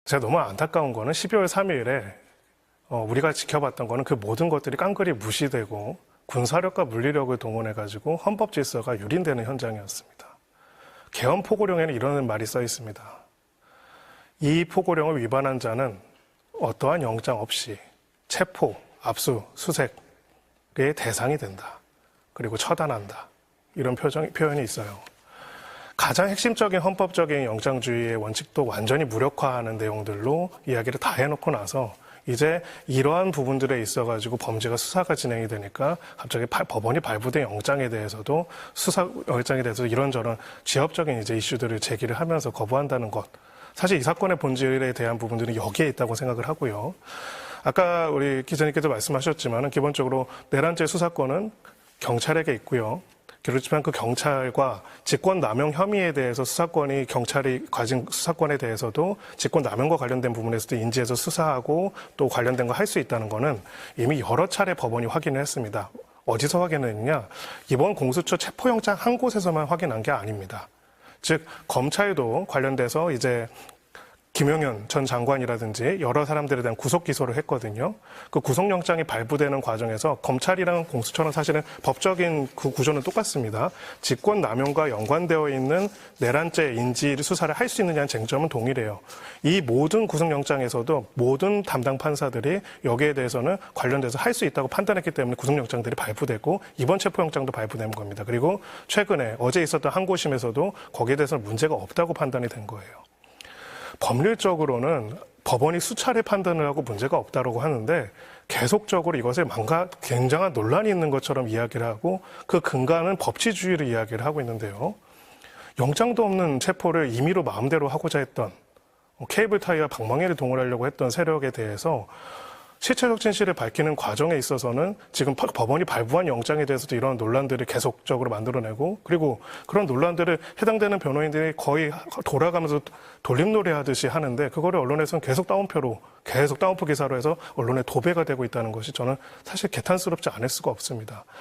제가 너무 안타까운 거는 12월 3일에 우리가 지켜봤던 거는 그 모든 것들이 깡그리 무시되고 군사력과 물리력을 동원해가지고 헌법 질서가 유린되는 현장이었습니다. 개헌 포고령에는 이런 말이 써 있습니다. 이 포고령을 위반한 자는 어떠한 영장 없이 체포, 압수, 수색의 대상이 된다. 그리고 처단한다. 이런 표현이 있어요. 가장 핵심적인 헌법적인 영장주의의 원칙도 완전히 무력화하는 내용들로 이야기를 다 해놓고 나서 이제 이러한 부분들에 있어가지고 범죄가 수사가 진행이 되니까 갑자기 법원이 발부된 영장에 대해서도 수사 영장에 대해서 이런저런 지역적인 이제 이슈들을 제기를 하면서 거부한다는 것. 사실 이 사건의 본질에 대한 부분들은 여기에 있다고 생각을 하고요. 아까 우리 기자님께서 말씀하셨지만 기본적으로 내란죄 수사권은 경찰에게 있고요. 그렇지만 그 경찰과 직권남용 혐의에 대해서 수사권이 경찰이 가진 수사권에 대해서도 직권남용과 관련된 부분에서도 인지해서 수사하고 또 관련된 거 할 수 있다는 거는 이미 여러 차례 법원이 확인을 했습니다. 어디서 확인했느냐? 이번 공수처 체포영장 한 곳에서만 확인한 게 아닙니다. 즉 검찰도 관련돼서 이제 김용현 전 장관이라든지 여러 사람들에 대한 구속 기소를 했거든요. 그 구속영장이 발부되는 과정에서 검찰이랑 공수처는 사실은 법적인 그 구조는 똑같습니다. 직권남용과 연관되어 있는 내란죄 인지 수사를 할 수 있느냐는 쟁점은 동일해요. 이 모든 구속영장에서도 모든 담당 판사들이 여기에 대해서는 관련돼서 할 수 있다고 판단했기 때문에 구속영장들이 발부되고 이번 체포영장도 발부된 겁니다. 그리고 최근에 어제 있었던 항고심에서도 거기에 대해서는 문제가 없다고 판단이 된 거예요. 법률적으로는 법원이 수차례 판단을 하고 문제가 없다고 하는데 계속적으로 이것에 굉장한 논란이 있는 것처럼 이야기를 하고 그 근간은 법치주의를 이야기를 하고 있는데요. 영장도 없는 체포를 임의로 마음대로 하고자 했던 케이블타이와 방망이를 동원하려고 했던 세력에 대해서 실체적 진실을 밝히는 과정에 있어서는 지금 법원이 발부한 영장에 대해서도 이런 논란들을 계속적으로 만들어내고 그리고 그런 논란들을 해당되는 변호인들이 거의 돌아가면서 돌림놀이 하듯이 하는데 그거를 언론에서는 계속 다운표 기사로 해서 언론에 도배가 되고 있다는 것이 저는 사실 개탄스럽지 않을 수가 없습니다.